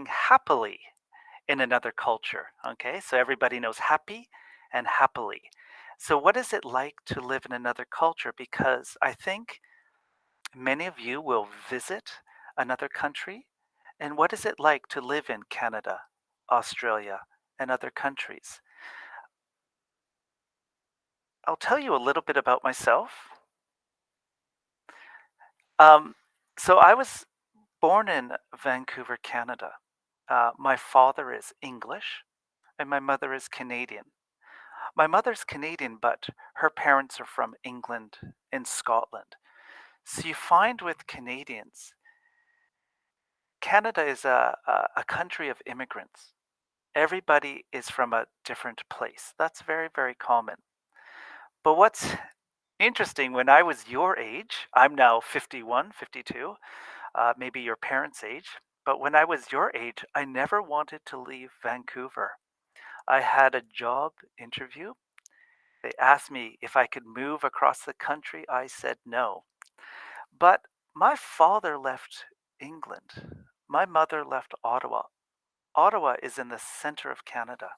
living happily in another culture. Okay, so everybody knows happy and happily. So, what is it like to live in another culture? Because I think many of you will visit another country. And what is it like to live in Canada, Australia, and other countries? I'll tell you a little bit about myself. Um, so, I was born in Vancouver, Canada. My father is English and my mother is Canadian. My mother's Canadian, but her parents are from England and Scotland. So you find with Canadians, Canada is a country of immigrants. Everybody is from a different place. That's very, very common. But what's interesting, when I was your age, I'm now 51, 52, maybe your parents' age, but when I was your age, I never wanted to leave Vancouver. I had a job interview. They asked me if I could move across the country. I said no. But my father left England. My mother left Ottawa. Ottawa is in the center of Canada.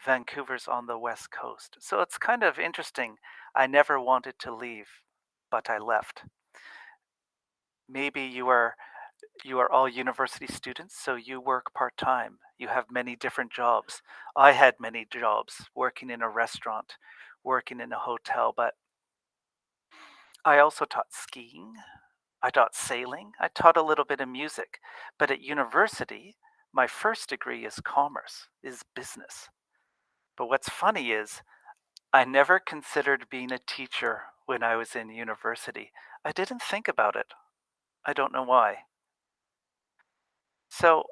Vancouver's on the west coast. So it's kind of interesting. I never wanted to leave, but I left. Maybe you are all university students, so you work part-time. You have many different jobs. I had many jobs, working in a restaurant, working in a hotel, but I also taught skiing. I taught sailing. I taught a little bit of music. But at university, my first degree is commerce, is business. But what's funny is I never considered being a teacher when I was in university. I didn't think about it. I don't know why. So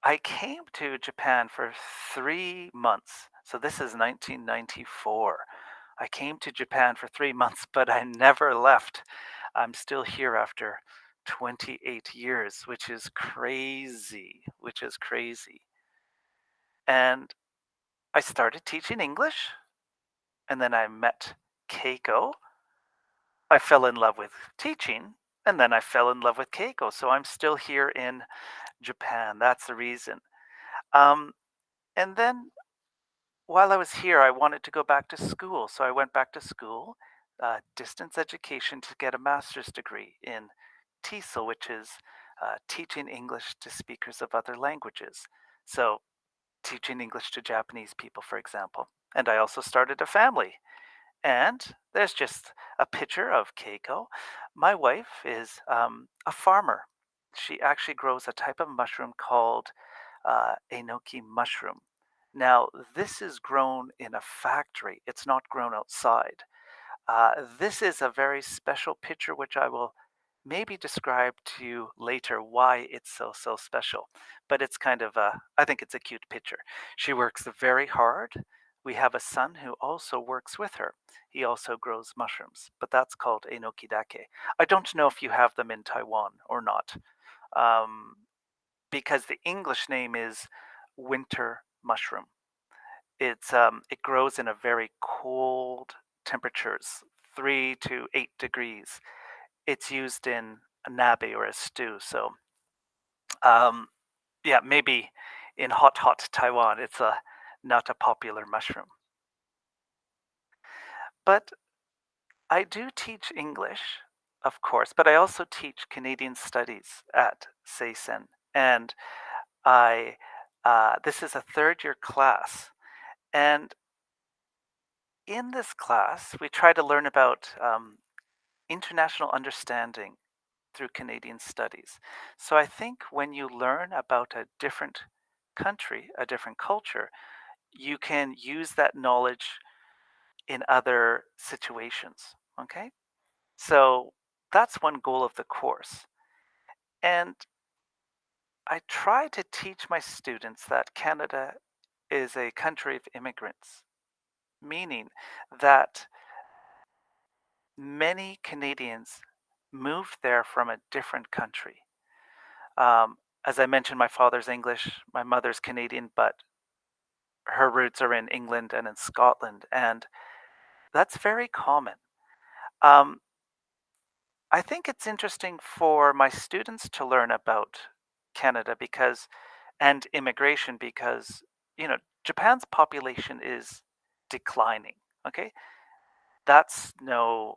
I came to Japan for 3 months. So this is 1994. I came to Japan for 3 months, but I never left. I'm still here after 28 years, which is crazy, which is crazy. And I started teaching English, and then I met Keiko. I fell in love with teaching, and then I fell in love with Keiko. So I'm still here in Japan. That's the reason. Um, and then while I was here, I wanted to go back to school. So I went back to school, distance education, to get a master's degree in TESOL, which is teaching English to speakers of other languages. So teaching English to Japanese people, for example. And I also started a family. And there's just a picture of Keiko. My wife is a farmer. She actually grows a type of mushroom called enoki mushroom. Now, this is grown in a factory, it's not grown outside. This is a very special picture, which I will maybe describe to you later why it's so, so special. But it's kind of I think it's a cute picture. She works very hard. We have a son who also works with her. He also grows mushrooms, but that's called enokidake. I don't know if you have them in Taiwan or not, um, because the English name is winter mushroom. It grows in a very cold temperatures, 3 to 8 degrees. It's used in a nabe or a stew. So um, yeah, maybe in hot Taiwan, it's a not a popular mushroom. But I do teach English, of course, but I also teach Canadian studies at Seisen, and I this is a third year class, and in this class we try to learn about international understanding through Canadian studies. So I think when you learn about a different country, a different culture, you can use that knowledge in other situations. Okay? So that's one goal of the course. And I try to teach my students that Canada is a country of immigrants, meaning that many Canadians moved there from a different country. Um, as I mentioned, my father's English, my mother's Canadian, but her roots are in England and in Scotland, and that's very common. Um, I think it's interesting for my students to learn about Canada because and immigration because Japan's population is declining. Okay, that's no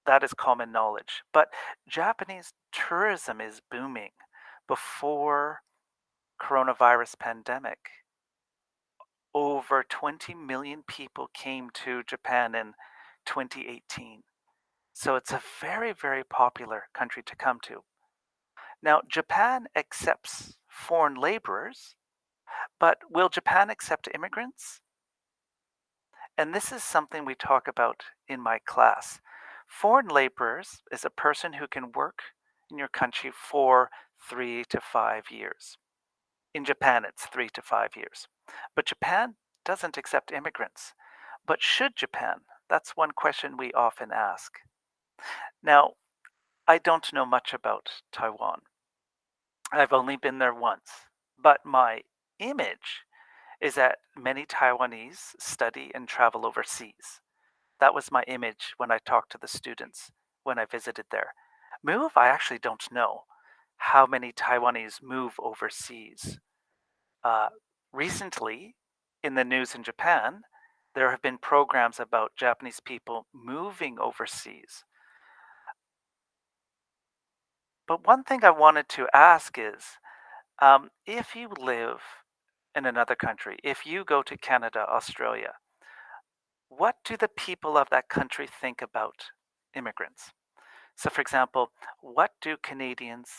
that is common knowledge. But Japanese tourism is booming. Before coronavirus pandemic, over 20 million people came to Japan in 2018. So it's a very, very popular country to come to. Now, Japan accepts foreign laborers, but will Japan accept immigrants? And this is something we talk about in my class. Foreign laborers is a person who can work in your country for 3 to 5 years. In Japan, it's 3 to 5 years. But Japan doesn't accept immigrants. But should Japan? That's one question we often ask. Now, I don't know much about Taiwan. I've only been there once. But my image is that many Taiwanese study and travel overseas. That was my image when I talked to the students when I visited there. Move, I actually don't know how many Taiwanese move overseas. Uh, Recently, in the news in Japan, there have been programs about Japanese people moving overseas. But one thing I wanted to ask is if you live in another country, if you go to Canada, Australia, what do the people of that country think about immigrants? So, for example, what do Canadians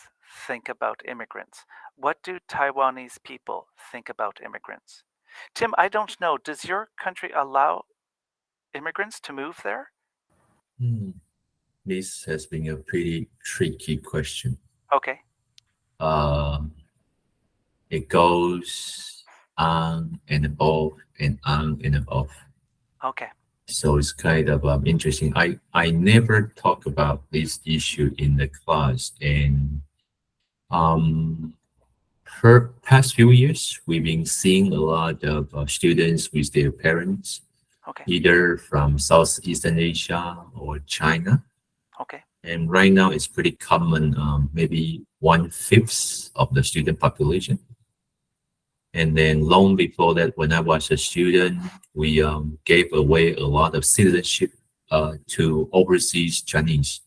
think about immigrants? What do Taiwanese people think about immigrants? Tim, I don't know. Does your country allow immigrants to move there? Hmm. This has been a pretty tricky question. Okay, Um, it goes on and off and on and off. okay, So it's kind of interesting. I never talk about this issue in the class, and um, for past few years, we've been seeing a lot of students with their parents, okay, either from Southeastern Asia or China. okay. And right now, it's pretty common, maybe 1/5 of the student population. And then long before that, when I was a student, we gave away a lot of citizenship to overseas Chinese.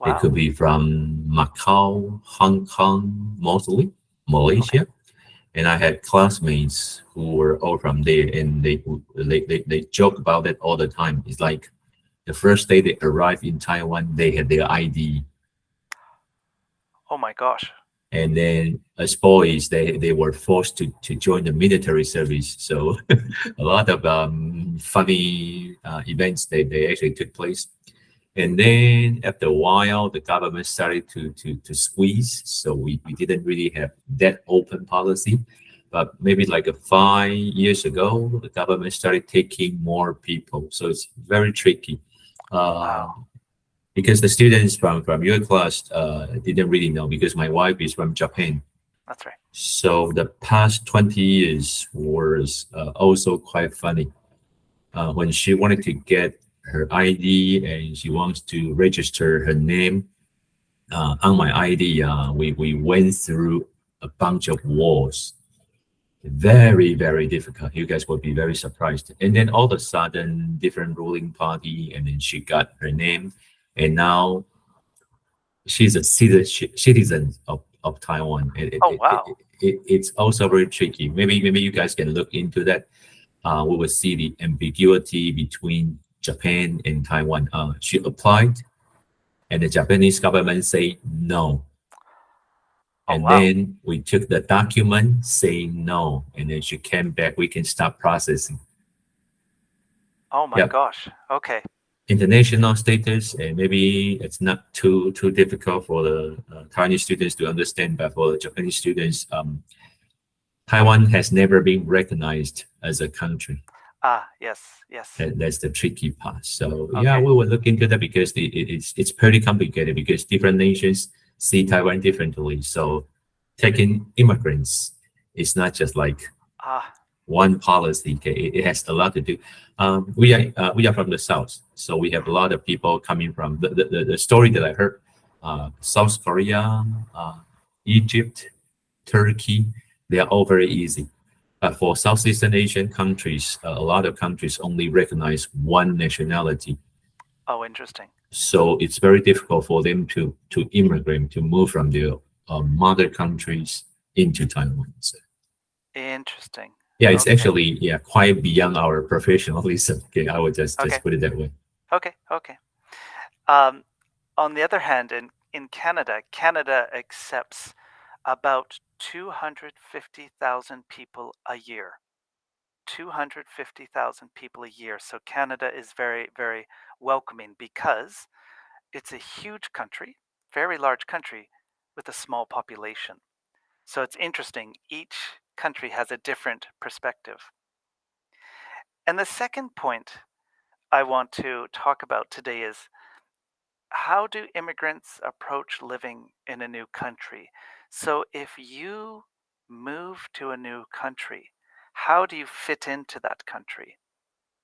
They Wow, could be from Macau, Hong Kong, mostly okay. Malaysia. And I had classmates who were all from there, and they joke about it all the time. It's like the first day they arrived in Taiwan, they had their ID, Oh my gosh. and then as boys, they were forced to join the military service. So a lot of funny events they actually took place. And then after a while, the government started to squeeze. So we didn't really have that open policy. But maybe like 5 years ago, the government started taking more people. So it's very tricky. Uh, Wow, because the students from your class didn't really know because my wife is from Japan. that's right. So the past 20 years was also quite funny. When she wanted to get her ID and she wants to register her name on my ID, we went through a bunch of walls. Very, very difficult. You guys will be very surprised. And then all of a sudden, different ruling party, and then she got her name. And now she's a citizen of Taiwan. Oh wow. It's also very tricky. Maybe you guys can look into that. We will see the ambiguity between Japan and Taiwan. She applied, and the Japanese government say no. Oh And wow. then we took the document saying no, and then she came back. We can start processing. Oh my Yep, gosh. Okay. international status, and maybe it's not too difficult for the Taiwanese students to understand, but for the Japanese students, Taiwan has never been recognized as a country. Ah, yes, yes. That's the tricky part. So yeah, Okay. we will look into that because it's pretty complicated because different nations see Taiwan differently. So taking immigrants is not just like Ah, one policy. Okay, it has a lot to do. We are from the south, so we have a lot of people coming from the story that I heard. South Korea, Egypt, Turkey, they are all very easy. But for Southeastern Asian countries, a lot of countries only recognize one nationality. Oh, interesting. So it's very difficult for them to immigrate, to move from their mother countries into Taiwan. So, Interesting. yeah, it's Okay. actually quite beyond our professionalism. Okay, I would Okay. just put it that way. Okay. Okay. Um, on the other hand, in Canada, Canada accepts about 250,000 people a year. 250,000 people a year. So Canada is very, very welcoming because it's a huge country, very large country with a small population. So it's interesting. Each country has a different perspective. And the second point I want to talk about today is how do immigrants approach living in a new country? So if you move to a new country, how do you fit into that country?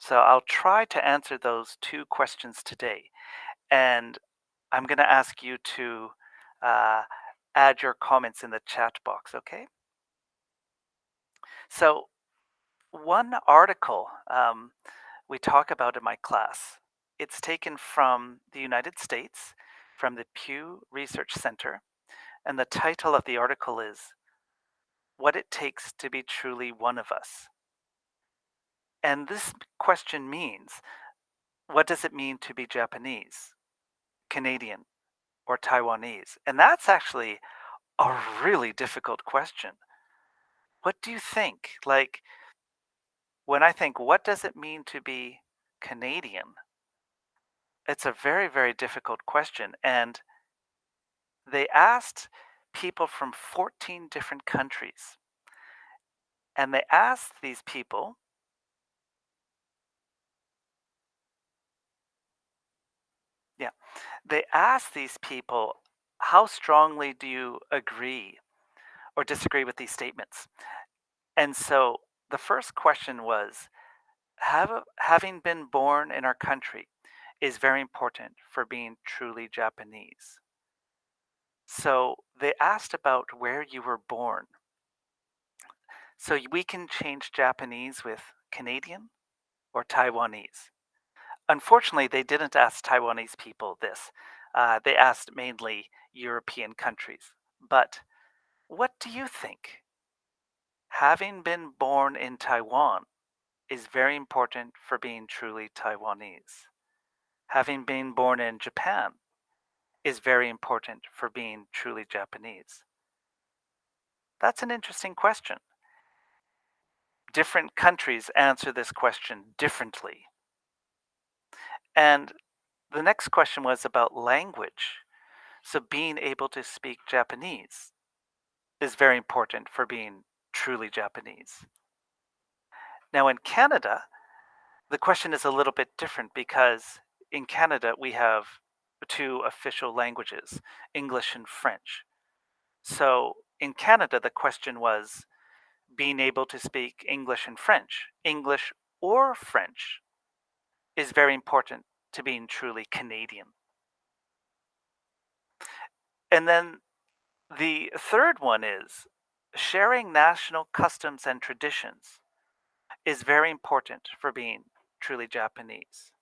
So I'll try to answer those two questions today. And I'm going to ask you to uh, add your comments in the chat box, okay? So, one article we talk about in my class, it's taken from the United States, from the Pew Research Center, and the title of the article is What It Takes to Be Truly One of Us. And this question means, what does it mean to be Japanese, Canadian, or Taiwanese? And that's actually a really difficult question. What do you think? Like, when I think, what does it mean to be Canadian? It's a very, very difficult question. And they asked people from 14 different countries. And they asked these people, yeah, they asked these people, how strongly do you agree or disagree with these statements? And so the first question was, having been born in our country is very important for being truly Japanese. So they asked about where you were born. So we can change Japanese with Canadian or Taiwanese. Unfortunately, they didn't ask Taiwanese people this. They asked mainly European countries. But what do you think? Having been born in Taiwan is very important for being truly Taiwanese. Having been born in Japan is very important for being truly Japanese. That's an interesting question. Different countries answer this question differently. And the next question was about language. So, being able to speak Japanese is very important for being truly Japanese. Now, in Canada, the question is a little bit different because in Canada we have two official languages, English and French. So, in Canada, the question was being able to speak English and French. English or French is very important to being truly Canadian. And then the third one is sharing national customs and traditions is very important for being truly Japanese.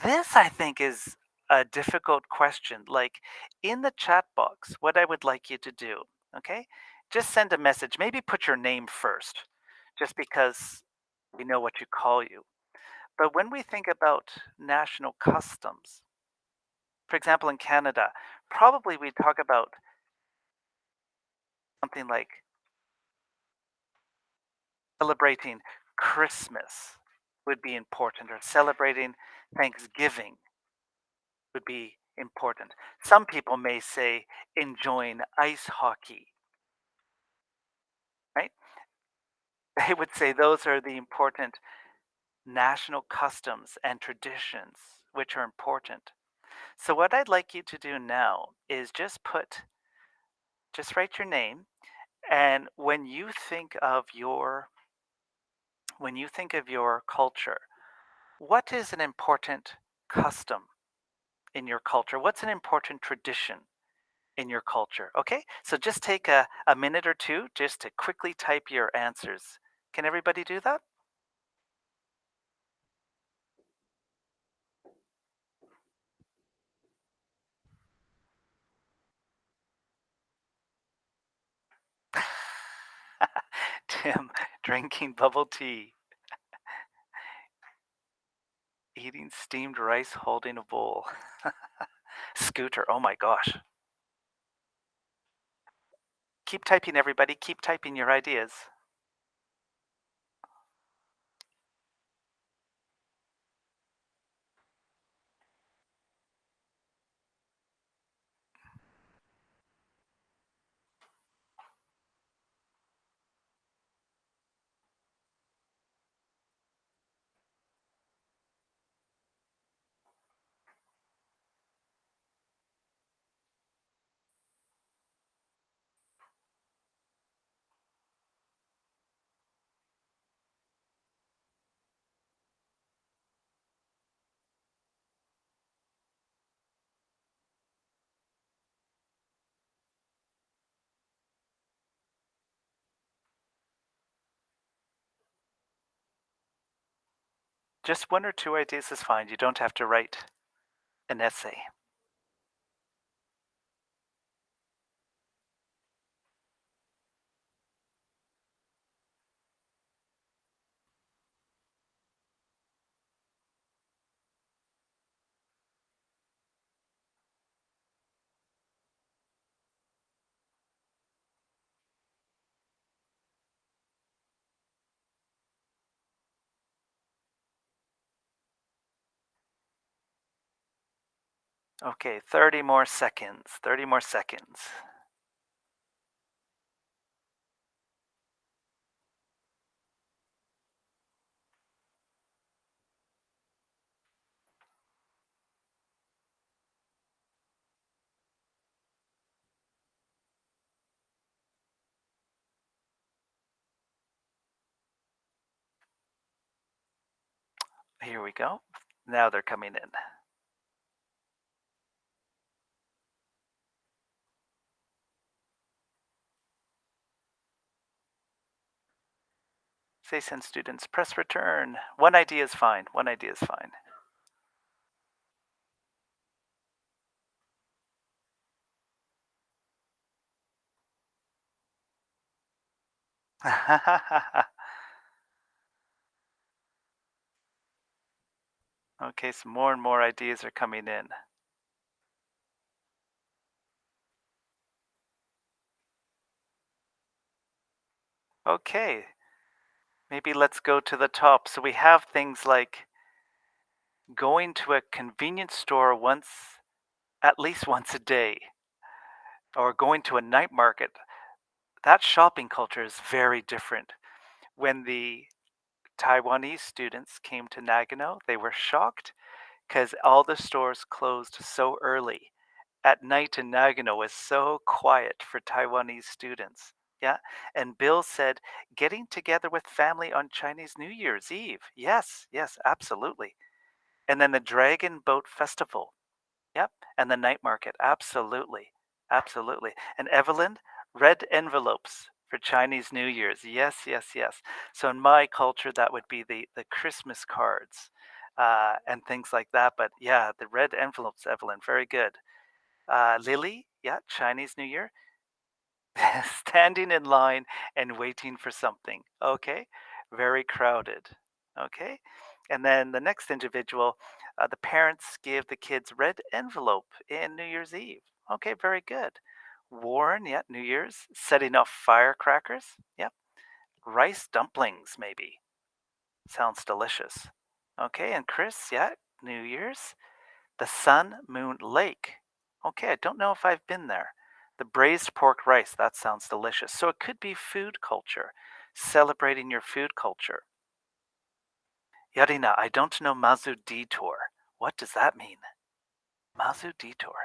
This, I think, is a difficult question. Like in the chat box, what I would like you to do, okay? Just send a message. Maybe put your name first, just because we know what you call you. But when we think about national customs, for example, in Canada, probably we talk about something like celebrating Christmas would be important, or celebrating Thanksgiving would be important. Some people may say enjoying ice hockey, right? They would say those are the important national customs and traditions which are important. So what I'd like you to do now is just write your name, and when you think of your culture, what is an important custom in your culture? What's an important tradition in your culture? Okay, so just take a minute or two just to quickly type your answers. Can everybody do that? Tim, drinking bubble tea, eating steamed rice holding a bowl. Scooter, oh my gosh. Keep typing, everybody. Keep typing your ideas. Just one or two ideas is fine. You don't have to write an essay. Okay, 30 more seconds. 30 more seconds. Here we go. Now they're coming in. Say send students, press return. One idea is fine. One idea is fine. Okay, so more and more ideas are coming in. Okay, maybe let's go to the top. So we have things like going to a convenience store at least once a day, or going to a night market. That shopping culture is very different. When the Taiwanese students came to Nagano, they were shocked because all the stores closed so early. At night in Nagano was so quiet for Taiwanese students. Yeah. And Bill said, getting together with family on Chinese New Year's Eve. Yes, yes, absolutely. And then the Dragon Boat Festival. Yep. And the night market. Absolutely. Absolutely. And Evelyn, red envelopes for Chinese New Year's. Yes, yes, yes. So in my culture, that would be the Christmas cards and things like that. But yeah, the red envelopes, Evelyn, very good. Lily, yeah, Chinese New Year, standing in line and waiting for something. Okay, very crowded. Okay, and then the next individual, the parents give the kids red envelope in New Year's Eve. Okay, very good. Warren, yeah, New Year's, setting off firecrackers. Yep, rice dumplings, maybe. Sounds delicious. Okay, and Chris, yeah, New Year's, the Sun Moon Lake. Okay, I don't know if I've been there. The braised pork rice, that sounds delicious. So it could be food culture, celebrating your food culture. Yarina, I don't know Mazu Detour. What does that mean? Mazu Detour.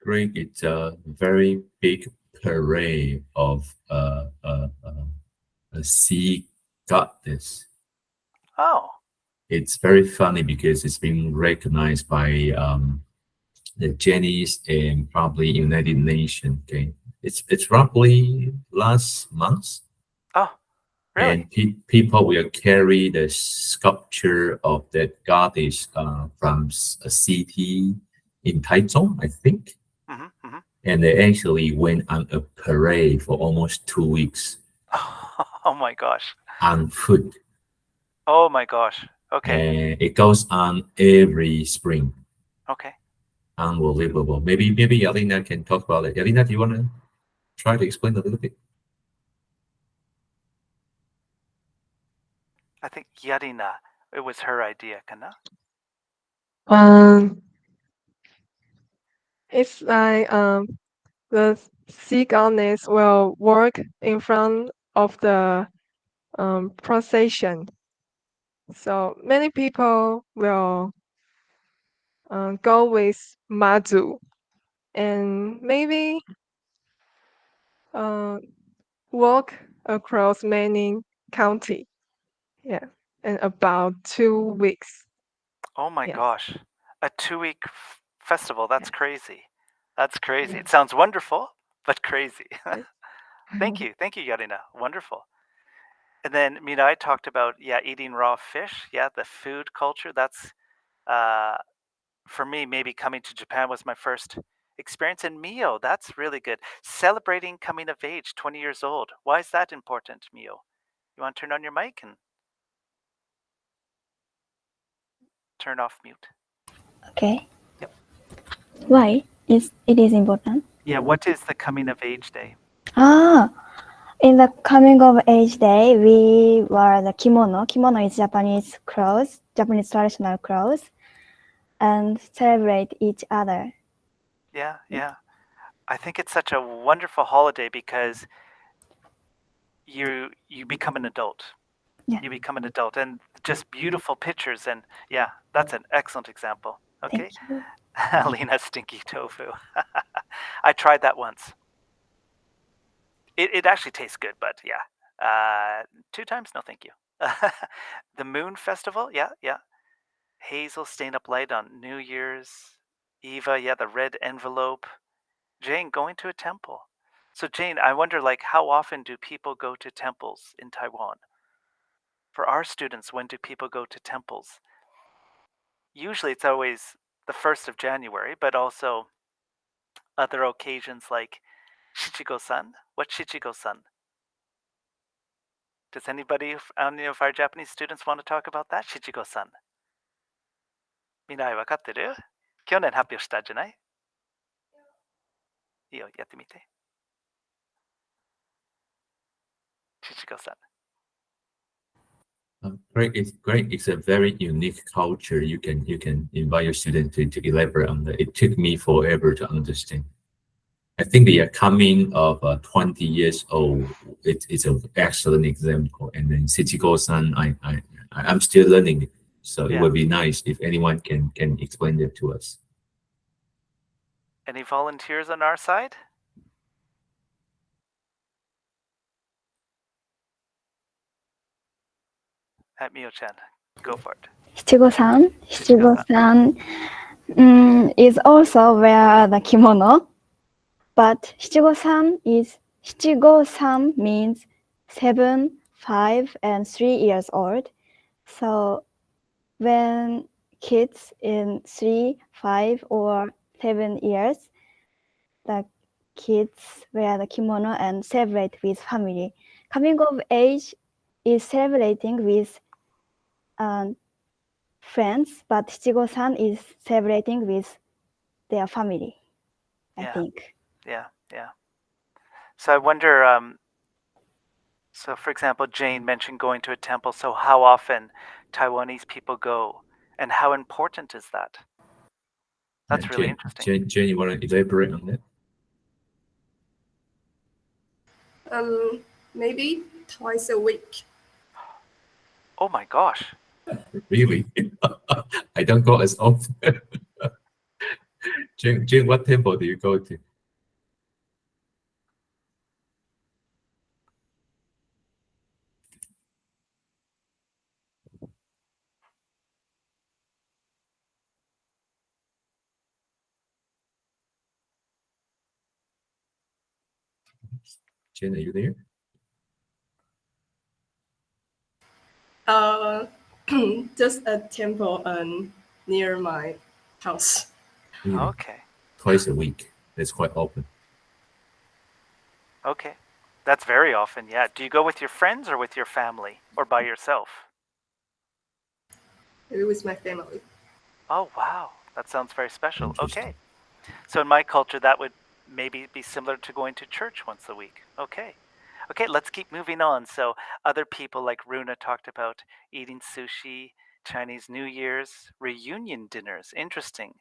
Greg, it's a very big parade of a sea goddess. Oh, It's very funny because it's been recognized by the Jenny's and probably United Nations. Okay, it's roughly last month, Oh, really? and people will carry the sculpture of that goddess from a city in Taichung, I think, Hmm. Hmm. and they actually went on a parade for almost 2 weeks Oh my gosh. on foot, Oh my gosh. Okay. and it goes on every spring. Okay. Unbelievable. Maybe Yelena can talk about it. Yelena, do you want to try to explain a little bit? I think Yarina, it was her idea, kana? Um, it's like the sea goddess will work in front of the procession. So many people will go with Mazu and maybe uh, walk across many county. Yeah, in about 2 weeks. Oh my Yes. gosh. A 2 week festival. That's Yes. crazy. That's crazy. Yes. It sounds wonderful, but crazy. Yes. Thank you. Thank you, Yarina. Wonderful. And then, Mina, I talked about, yeah, eating raw fish. Yeah, the food culture. That's, uh, for me, maybe coming to Japan was my first experience. And Mio, that's really good. Celebrating coming of age, 20 years old. Why is that important, Mio? You want to turn on your mic and turn off mute? Okay. Yep. Why is it is important? Yeah, what is the coming of age day? Ah, in the coming of age day, we wear the kimono. Kimono is Japanese clothes, Japanese traditional clothes, and celebrate each other. Yeah, yeah. I think it's such a wonderful holiday because you become an adult. Yeah. You become an adult and just beautiful pictures and yeah, that's an excellent example. Okay. Thank you. Lena stinky tofu. I tried that once. It actually tastes good, but yeah. 2 times, no thank you. The Moon Festival, yeah, yeah. Hazel staying up late on New Year's. Eva, yeah, the red envelope. Jane, going to a temple. So Jane, I wonder like how often do people go to temples in Taiwan? For our students, when do people go to temples? Usually it's always the 1st of January, but also other occasions like Shichigo-san. What's Shichigo-san? Does any of our Japanese students want to talk about that? Shichigo-san. みんなわかってる？去年発表したじゃない？いいよ、やってみて。Shichigo-san. Great, it's great. It's a very unique culture. You can invite your student to elaborate on that. It took me forever to understand. I think the coming of 20 years old, it's an excellent example. And then Sichigo-san, I'm still learning it. So it Yeah. would be nice if anyone can explain it to us. Any volunteers on our side? At Mio-chan, go for it. Shichigo-san. Shichigo-san. Shichigo-san is also wear the kimono, but Shichigo-san means 7, 5, and 3 years old. So when kids in 3, 5, or 7 years, the kids wear the kimono and celebrate with family. Coming of age is celebrating with friends, but Shichigo-san is celebrating with their family, I Yeah. think. Yeah, yeah. So I wonder, so for example, Jane mentioned going to a temple. So how often Taiwanese people go and how important is that? That's really interesting. Jane, you want to elaborate on that? Maybe twice a week. Oh my gosh. Really? I don't go as often. Jane, what temple do you go to? Jen, are you there? Just a temple near my house. Really? Okay. Twice a week. That's quite often. Okay. That's very often, yeah. Do you go with your friends or with your family or by yourself? Maybe with my family. Oh, wow. That sounds very special. Interesting. Okay. So in my culture, that would maybe be similar to going to church once a week. Okay. Okay, let's keep moving on. So other people like Runa talked about eating sushi, Chinese New Year's, reunion dinners. Interesting.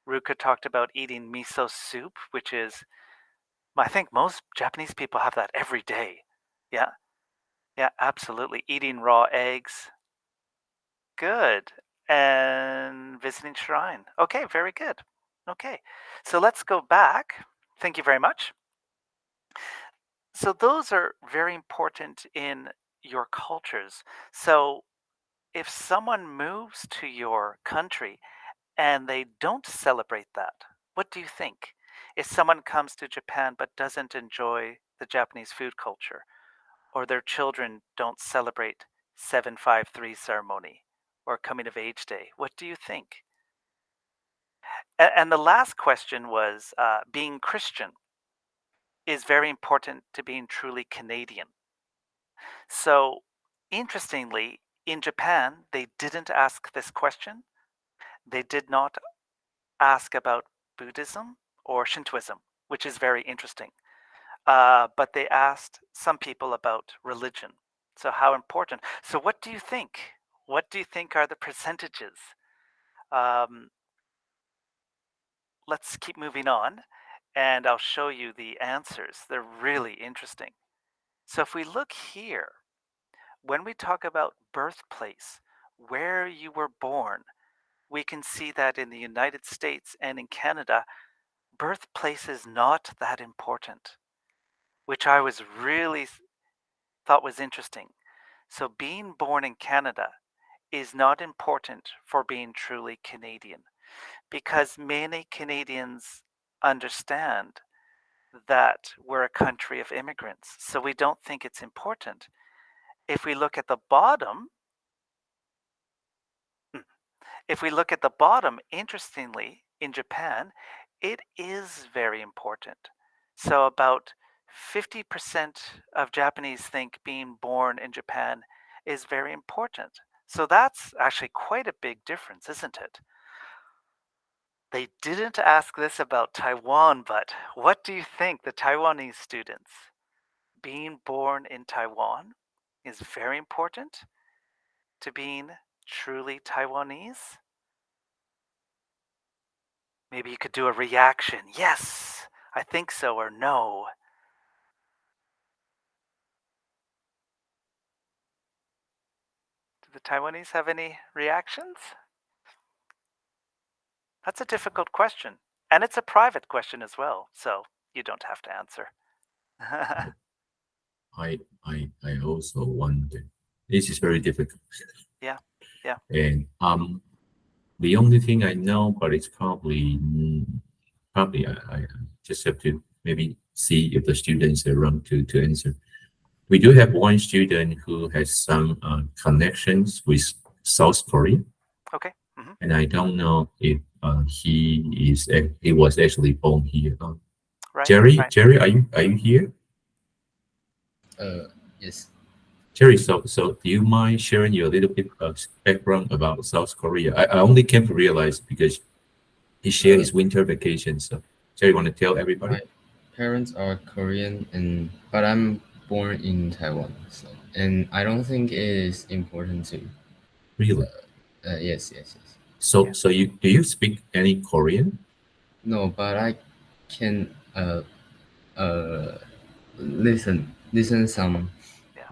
Ruka talked about eating miso soup, which is, I think most Japanese people have that every day. Yeah. Yeah, absolutely. Eating raw eggs. Good. And visiting shrine. Okay, very good. Okay. So let's go back. Thank you very much. So those are very important in your cultures. So if someone moves to your country and they don't celebrate that, what do you think? If someone comes to Japan but doesn't enjoy the Japanese food culture, or their children don't celebrate 753 ceremony or coming of age day, what do you think? And the last question was being Christian is very important to being truly Canadian. So, interestingly, in Japan, they didn't ask this question. They did not ask about Buddhism or Shintoism, which is very interesting. But they asked some people about religion. So, how important? So, what do you think? What do you think are the percentages? Um, let's keep moving on, and I'll show you the answers. They're really interesting. So, if we look here, when we talk about birthplace, where you were born, we can see that in the United States and in Canada, birthplace is not that important, which I was really thought was interesting. So being born in Canada is not important for being truly Canadian because many Canadians understand that we're a country of immigrants. So we don't think it's important. If we look at the bottom, If we look at the bottom, interestingly, in Japan, it is very important. So about 50% of Japanese think being born in Japan is very important. So that's actually quite a big difference, isn't it? They didn't ask this about Taiwan, but what do you think, the Taiwanese students? Being born in Taiwan is very important to being truly Taiwanese? Maybe you could do a reaction. Yes, I think so, or no. Do the Taiwanese have any reactions? That's a difficult question. And it's a private question as well, so you don't have to answer. I also wonder. This is very difficult. Yeah, yeah. And the only thing I know, but it's probably I just have to maybe see if the students are around to answer. We do have one student who has some connections with South Korea, Okay. Hmm. and I don't know if he was actually born here. Right. Jerry, Right. Jerry, are you here? Yes. Jerry, so do you mind sharing your little bit of background about South Korea? I only came to realize because he shared his winter vacation. So Jerry, want to tell everybody? My parents are Korean, but I'm born in Taiwan, and I don't think it is important to. Really? Yes. So do you speak any Korean? No, but I can listen some.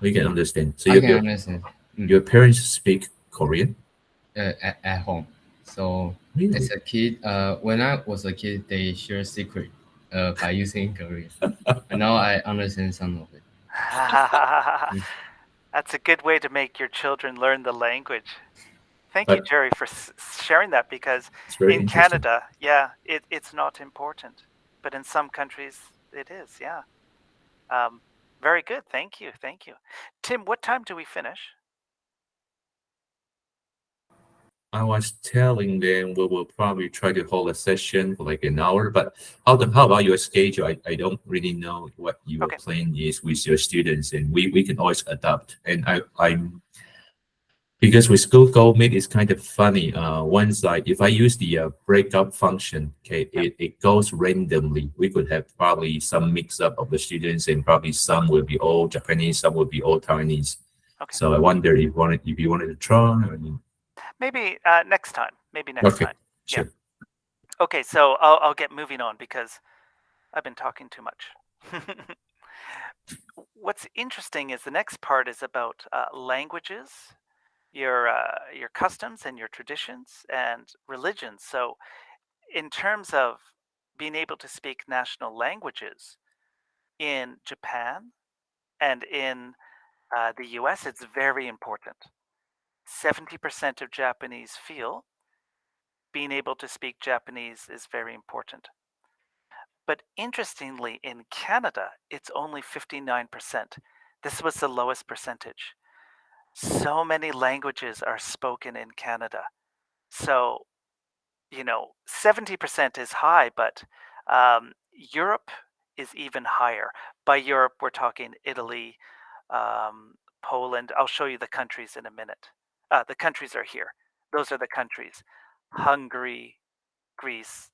You can understand. So I can understand your parents speak Korean? at home. So Really? as a kid, when I was a kid, they share secret by using Korean, and now I understand some of it. That's a good way to make your children learn the language. Thank you, But Jerry, for sharing that because it's very in interesting. Canada, yeah, it's not important. But in some countries, it is, yeah. Very good. Thank you. Thank you. Tim, what time do we finish? I was telling them we will probably try to hold a session for like an hour, but how about your schedule? I don't really know what your Okay. plan is with your students, and we can always adapt. And I'm because with Google Meet it's kind of funny. Once like if I use the breakup function, okay, Yep. it goes randomly. We could have probably some mix up of the students, and probably some will be all Japanese, some will be all Taiwanese. Okay. So I wonder if you wanted to try. Maybe next time. Maybe next Okay, time. Yeah. sure. Okay. So I'll get moving on because I've been talking too much. What's interesting is the next part is about languages, your customs and your traditions and religions. So in terms of being able to speak national languages in Japan and in the US, it's very important. 70% of Japanese feel being able to speak Japanese is very important. But interestingly, in Canada, it's only 59%. This was the lowest percentage. So many languages are spoken in Canada. So, 70% is high, but Europe is even higher. By Europe, we're talking Italy, Poland. I'll show you the countries in a minute. The countries are here. Those are the countries: Hungary, Greece,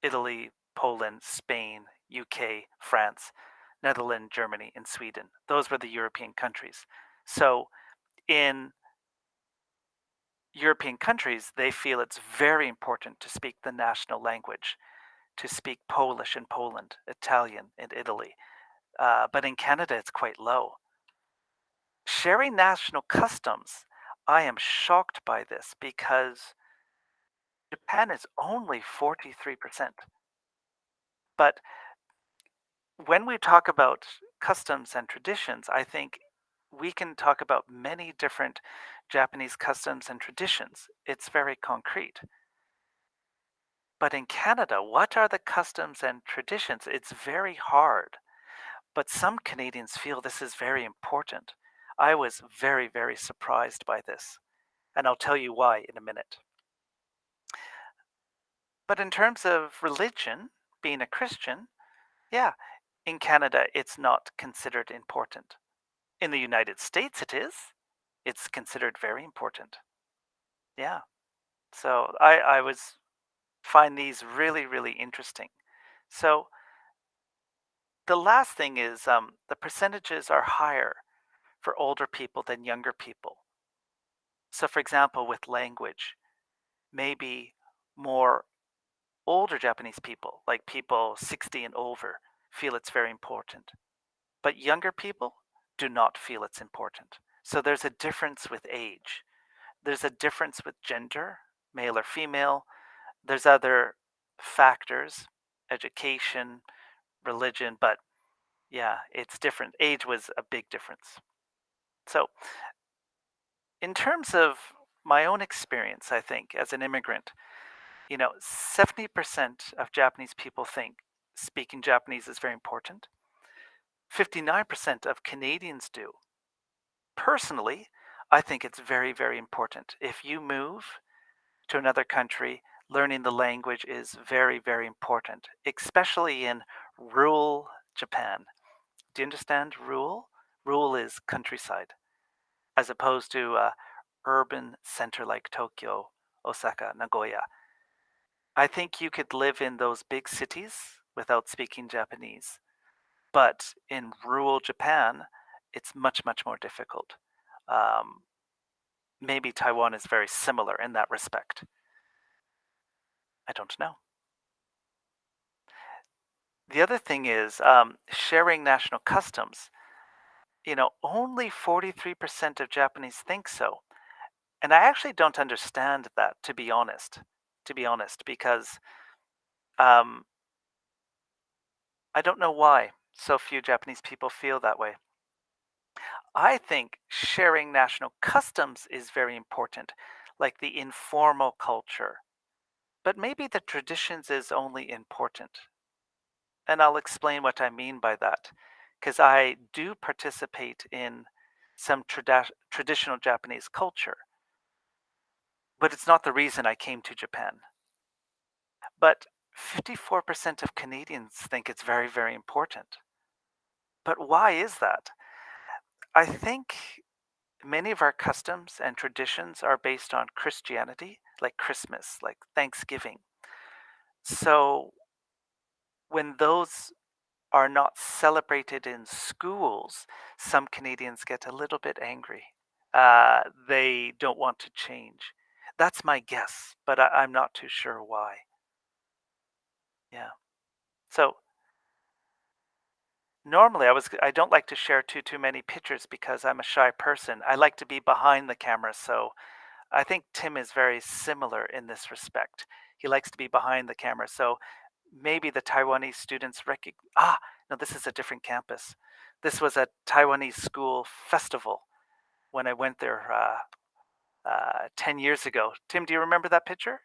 Italy, Poland, Spain, UK, France, Netherlands, Germany, and Sweden. Those were the European countries. So in European countries, they feel it's very important to speak the national language, to speak Polish in Poland, Italian in Italy. But in Canada, it's quite low. Sharing national customs, I am shocked by this because Japan is only 43%. But when we talk about customs and traditions, I think we can talk about many different Japanese customs and traditions. It's very concrete. But in Canada, what are the customs and traditions? It's very hard. But some Canadians feel this is very important. I was very, very surprised by this. And I'll tell you why in a minute. But in terms of religion, being a Christian, yeah, in Canada, it's not considered important. In the United States, it is. It's considered very important. Yeah. So I was find these really, really interesting. So the last thing is the percentages are higher for older people than younger people. So, for example, with language, maybe more older Japanese people, like people 60 and over, feel it's very important. But younger people do not feel it's important. So there's a difference with age. There's a difference with gender, male or female. There's other factors, education, religion, but yeah, it's different. Age was a big difference. So, in terms of my own experience, I think as an immigrant, 70% of Japanese people think speaking Japanese is very important. 59% of Canadians do. Personally, I think it's very, very important. If you move to another country, learning the language is very, very important, especially in rural Japan. Do you understand rural? Rural is countryside, as opposed to a urban center like Tokyo, Osaka, Nagoya. I think you could live in those big cities without speaking Japanese. But in rural Japan, it's much, much more difficult. Um, Maybe Taiwan is very similar in that respect. I don't know. The other thing is sharing national customs. Only 43% of Japanese think so. And I actually don't understand that, to be honest. Because um, I don't know why so few Japanese people feel that way. I think sharing national customs is very important, like the informal culture. But maybe the traditions is only important. And I'll explain what I mean by that. because I do participate in some traditional Japanese culture, but it's not the reason I came to Japan. But 54% of Canadians think it's very, very important. But why is that? I think many of our customs and traditions are based on Christianity, like Christmas, like Thanksgiving. So when those are not celebrated in schools, some Canadians get a little bit angry. They don't want to change. That's my guess, but I'm not too sure why. Yeah. So normally I don't like to share too many pictures because I'm a shy person. I like to be behind the camera, so I think Tim is very similar in this respect. He likes to be behind the camera, so maybe the Taiwanese students no, this is a different campus. This was a Taiwanese school festival when I went there 10 years ago. Tim, do you remember that picture?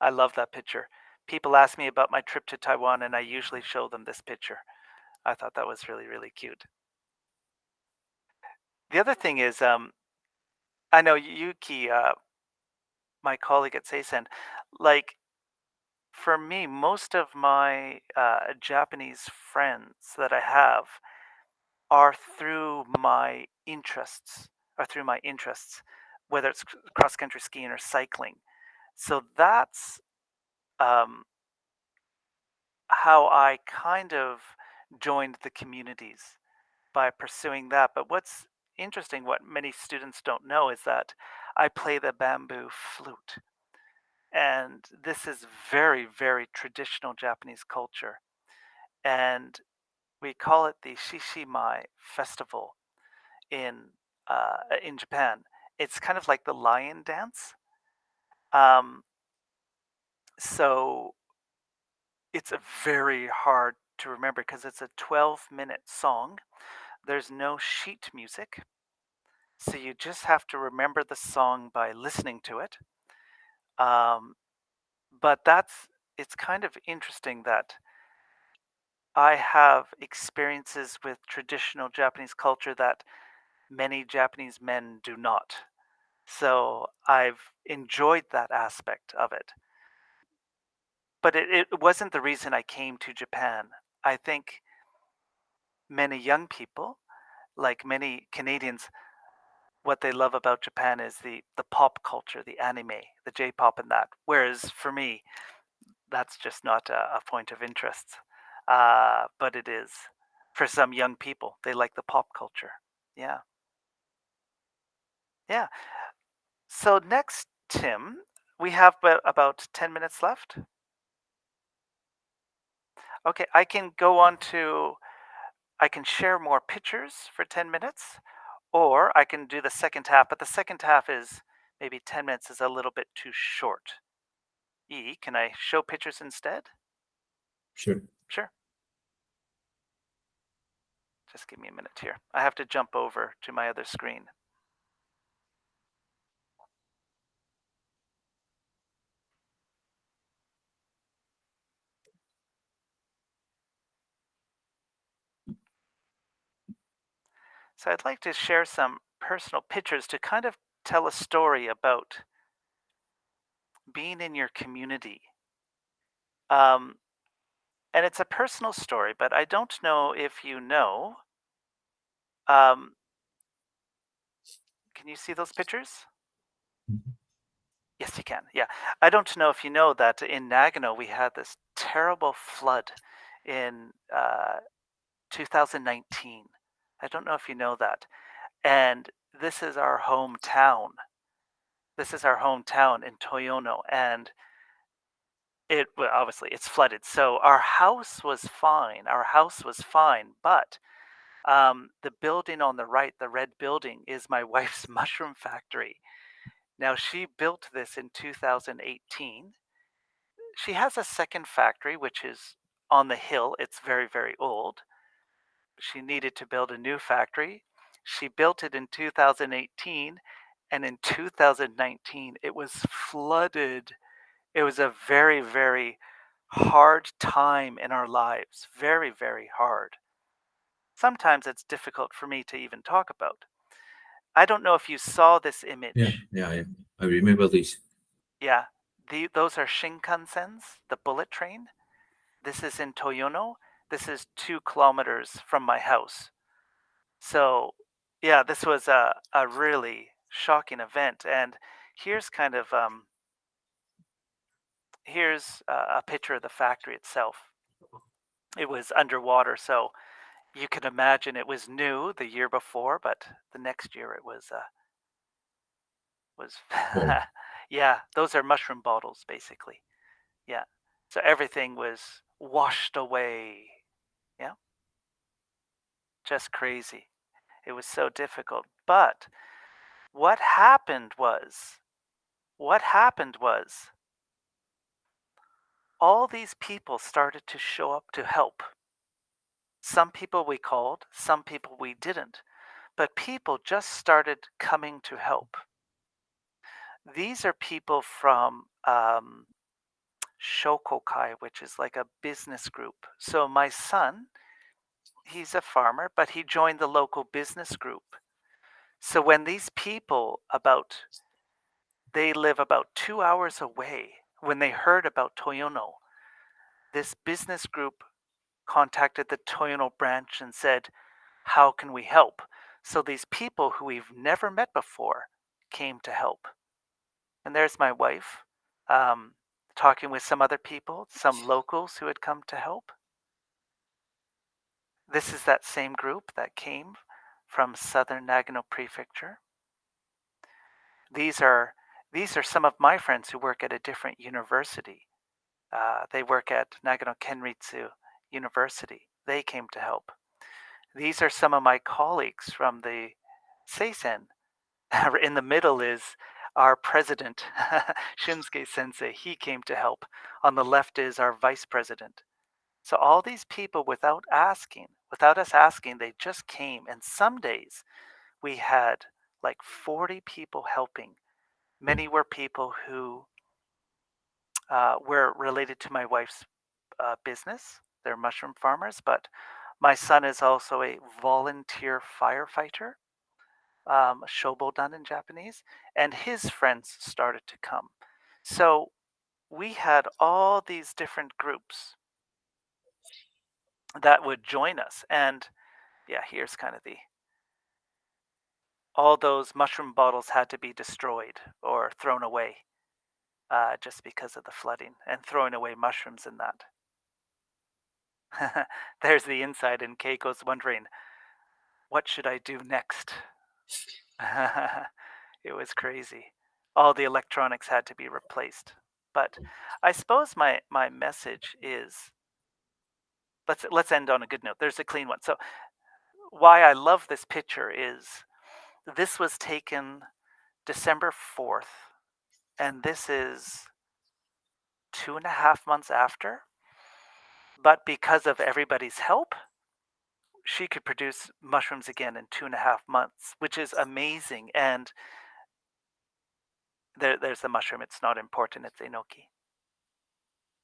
I love that picture. People ask me about my trip to Taiwan, and I usually show them this picture. I thought that was really, really cute. The other thing is, I know Yuki, my colleague at Seisen, like for me, most of my Japanese friends that I have are through my interests, whether it's cross country skiing or cycling. So that's um, how I kind of joined the communities by pursuing that. But what's interesting, what many students don't know, is that I play the bamboo flute. And this is very, very traditional Japanese culture. And we call it the Shishimai Festival in Japan. It's kind of like the lion dance. Um, so it's a very hard to remember because it's a 12-minute song. There's no sheet music. So you just have to remember the song by listening to it. Um, but it's kind of interesting that I have experiences with traditional Japanese culture that many Japanese men do not. So I've enjoyed that aspect of it. But it wasn't the reason I came to Japan. I think many young people, like many Canadians, what they love about Japan is the pop culture, the anime, the J-pop and that. Whereas for me, that's just not a point of interest. But it is for some young people. They like the pop culture. Yeah. Yeah. So next, Tim, we have about 10 minutes left. Okay, I can go on to, I can share more pictures for 10 minutes, or I can do the second half, but the second half is maybe 10 minutes is a little bit too short. Can I show pictures instead? Sure. Sure. Just give me a minute here. I have to jump over to my other screen. So I'd like to share some personal pictures to kind of tell a story about being in your community. Um, and it's a personal story, but I don't know if you know. Um, can you see those pictures? Mhm. Yes, you can. Yeah. I don't know if you know that in Nagano we had this terrible flood in 2019. I don't know if you know that. And this is our hometown. This is our hometown in Toyono, and well, obviously it's flooded. So our house was fine. Our house was fine, but the building on the right, the red building, is my wife's mushroom factory. Now she built this in 2018. She has a second factory, which is on the hill. It's very, very old. She needed to build a new factory. She built it in 2018, and in 2019, it was flooded. It was a very, very hard time in our lives. Very, very hard. Sometimes it's difficult for me to even talk about. I don't know if you saw this image. Yeah. I remember this. Yeah, those are Shinkansens, the bullet train. This is in Toyono. This is 2 kilometers from my house. So, yeah, this was a really shocking event. And here's kind of here's a picture of the factory itself. It was underwater, so you can imagine it was new the year before, but the next year it was Oh, yeah, those are mushroom bottles basically. Yeah. So everything was washed away. Yeah. Just crazy. It was so difficult. But what happened was what happened was all these people started to show up to help. Some people we called, some people we didn't, but people just started coming to help. These are people from Shokokai, which is like a business group. So my son, he's a farmer, but he joined the local business group. So when these people they live about 2 hours away, when they heard about Toyono, this business group contacted the Toyono branch and said, how can we help? So these people who we've never met before came to help. And there's my wife um, talking with some other people, some locals who had come to help. This is that same group that came from southern Nagano Prefecture. These are some of my friends who work at a different university. They work at Nagano Kenritsu University. They came to help. These are some of my colleagues from the Seisen. In the middle is our president, Shinsuke Sensei. He came to help. On the left is our vice president. So all these people, without us asking, they just came. And some days we had like 40 people helping. Many were people who were related to my wife's business. They're mushroom farmers, but my son is also a volunteer firefighter, shobodan in Japanese, and his friends started to come. So we had all these different groups that would join us. And yeah, here's kind of all those mushroom bottles had to be destroyed or thrown away just because of the flooding and throwing away mushrooms in that. There's the inside, and Keiko's wondering, what should I do next? It was crazy. All the electronics had to be replaced. But I suppose my message is let's end on a good note. There's a clean one. So why I love this picture is this was taken December 4th, and this is 2.5 months after. But because of everybody's help, she could produce mushrooms again in 2.5 months, which is amazing. And there's the mushroom. It's not important. It's enoki.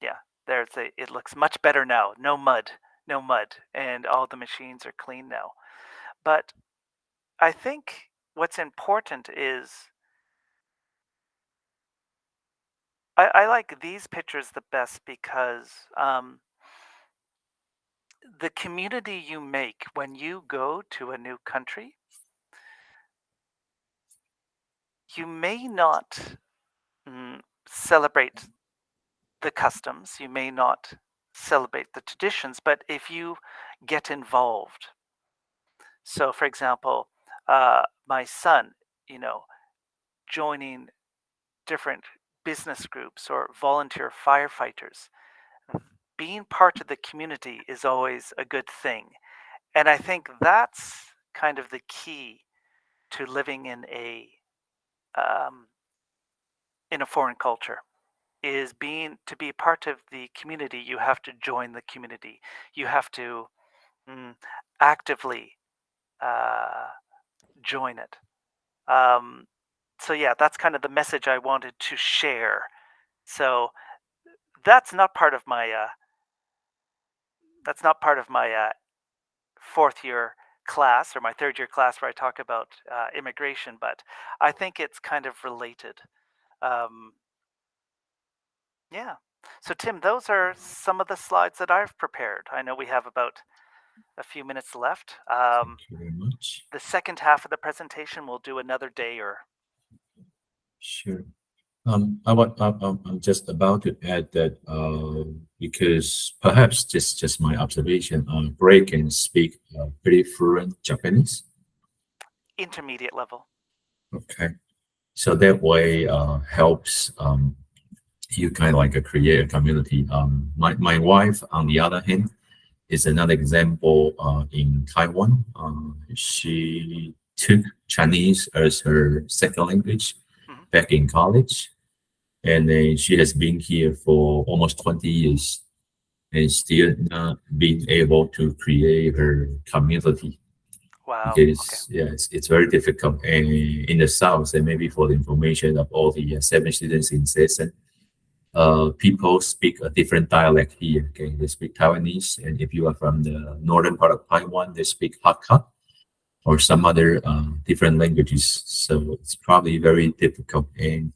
Yeah, it looks much better now. No mud, and all the machines are clean now. But I think what's important is I like these pictures the best because the community you make when you go to a new country, you may not celebrate the customs, you may not celebrate the traditions, but if you get involved. So, for example, my son, joining different business groups or volunteer firefighters, being part of the community is always a good thing. And I think that's kind of the key to living um, in a foreign culture is to be part of the community. You have to join the community. You have to mm, actively uh, join it. So yeah, that's kind of the message I wanted to share. So that's not part of my fourth year class or my third year class where I talk about immigration, but I think it's kind of related. Yeah. So Tim, those are some of the slides that I've prepared. I know we have about a few minutes left. Thank you very much. The second half of the presentation we'll do another day or. Sure. I'm just about to add that because perhaps just my observation, Greg can speak pretty fluent Japanese. Intermediate level. Okay, so that way helps you kind of like create a community. My wife, on the other hand, is another example in Taiwan. She took Chinese as her second language back in college. And then she has been here for almost 20 years and still not being able to create her community. Wow. Because yeah, it's very difficult. And in the South, and maybe for the information of all the 7 students in session, people speak a different dialect here. Okay, they speak Taiwanese, and if you are from the northern part of Taiwan, they speak Hakka or some other different languages. So it's probably very difficult. And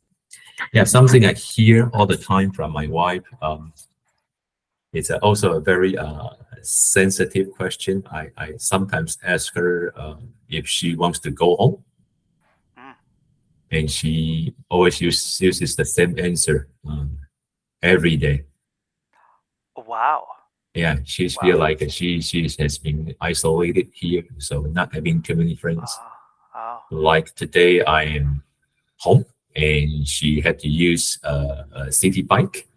yeah, something I hear all the time from my wife. It's also a very sensitive question. I sometimes ask her if she wants to go home, and she always uses the same answer every day. Wow. Yeah, she feel like she has been isolated here, so not having too many friends. Wow. Like today, I am home, and she had to use a city bike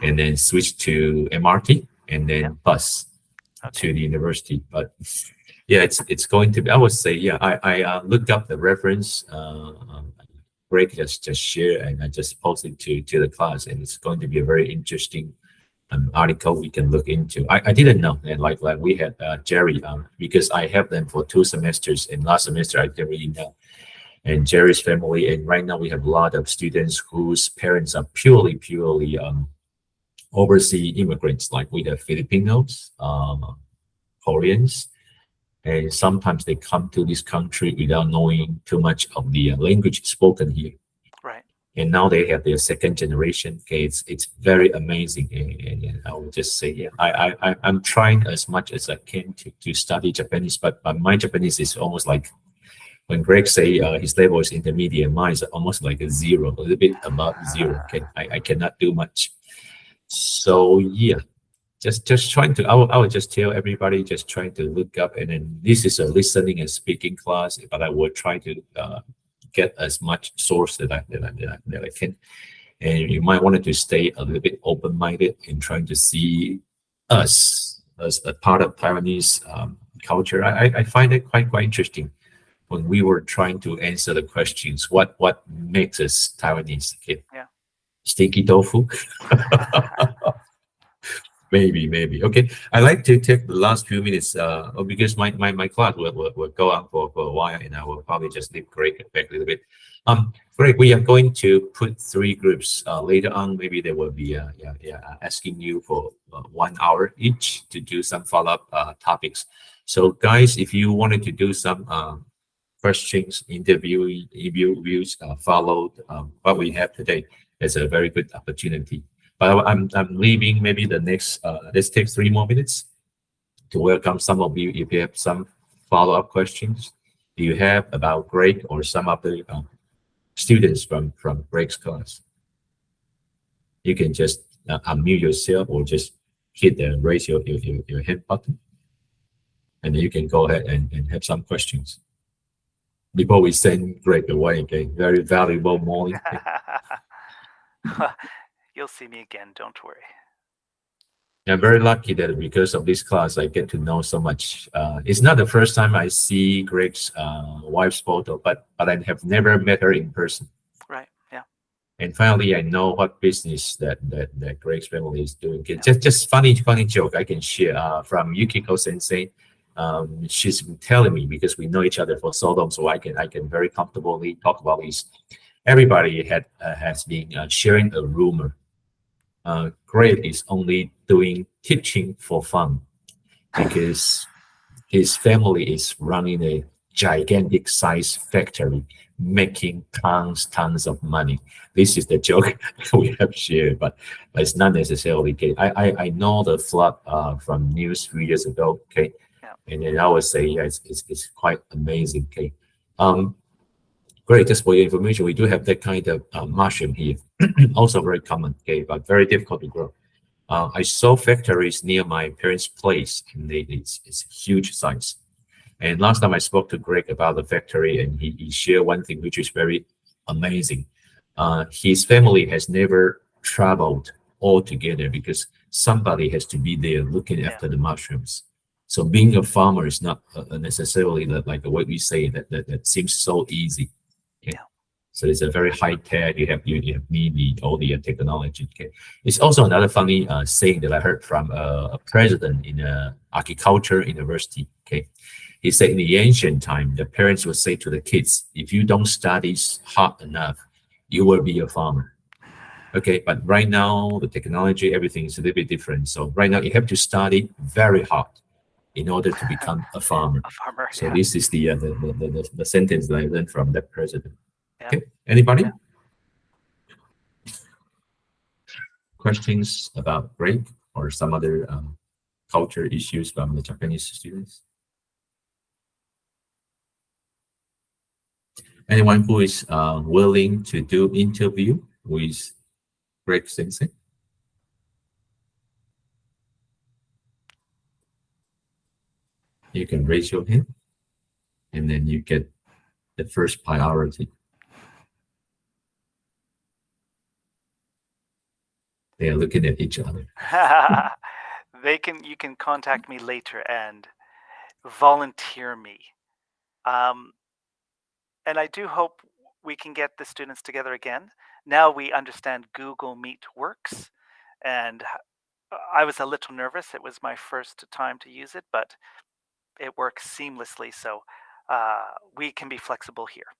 and then switch to MRT and then bus to the university. But yeah, it's going to be, I would say, yeah, I looked up the reference Greg just shared, and I just posted to the class, and it's going to be a very interesting article we can look into. I didn't know, and like we had Jerry because I have them for 2 semesters, and last semester I didn't really know. And Jerry's family, and right now we have a lot of students whose parents are purely overseas immigrants. Like we have Filipinos, Koreans, and sometimes they come to this country without knowing too much of the language spoken here. Right. And now they have their second generation. Okay, it's very amazing, and I would just say, yeah, I'm trying as much as I can to study Japanese, but my Japanese is almost like, when Greg say his level is intermediate, mine is almost like a 0, a little bit above 0. Okay, I cannot do much. So yeah, just trying to. I would just tell everybody, just trying to look up, and then this is a listening and speaking class, but I will try to get as much source that I can. And you might want to stay a little bit open-minded and trying to see us as a part of Taiwanese culture. I find it quite interesting. When we were trying to answer the questions, what makes us Taiwanese? Okay. Yeah. Stinky tofu. maybe. Okay. I like to take the last few minutes because my class will go on for a while, and I will probably just leave Greg back a little bit. Greg, we are going to put 3 groups later on. Maybe they will be asking you for 1 hour each to do some follow-up topics. So guys, if you wanted to do some questions, interviews, followed what we have today, is a very good opportunity. But I'm leaving maybe the next, let's take 3 more minutes to welcome some of you. If you have some follow-up questions you have about Greg or some of the students from Greg's class, you can just unmute yourself or just hit the raise your hand button, and then you can go ahead and have some questions before we send Greg away. Okay, very valuable morning. You'll see me again, don't worry. I'm very lucky that because of this class, I get to know so much. It's not the first time I see Greg's wife's photo, but I have never met her in person. Right. Yeah. And finally, I know what business that Greg's family is doing. Yeah. Just funny joke I can share from Yukiko Sensei. She's been telling me, because we know each other for so long, so I can very comfortably talk about this. Everybody has been sharing a rumor Greg is only doing teaching for fun because his family is running a gigantic size factory making tons of money. This is the joke we have shared, but it's not necessarily okay. I know the flood from news 3 years ago, okay? Yeah. And then I would say, yeah, it's quite amazing, okay? Great, just for your information, we do have that kind of mushroom here. Also very common, okay, but very difficult to grow. I saw factories near my parents' place, and it's huge size. And last time I spoke to Greg about the factory, and he shared one thing which is very amazing. His family has never traveled all together because somebody has to be there looking after the mushrooms. So being a farmer is not necessarily like the way we say that seems so easy. Okay? Yeah. So it's a very high tech. You have need all the technology. Okay. It's also another funny saying that I heard from a president in a agriculture university. Okay. He said in the ancient time, the parents would say to the kids, if you don't study hard enough, you will be a farmer. Okay, but right now, the technology, everything is a little bit different. So right now, you have to study very hard in order to become a farmer. A farmer. So Yeah. this is the sentence that I learned from that president. Yeah. Okay, anybody? Yeah. Questions about Greg or some other culture issues from the Japanese students? Anyone who is willing to do interview with Greg Sensei? You can raise your hand, and then you get the first priority. They are looking at each other. You can contact me later and volunteer me. And I do hope we can get the students together again. Now we understand Google Meet works, and I was a little nervous. It was my first time to use it, but it works seamlessly. So we can be flexible here.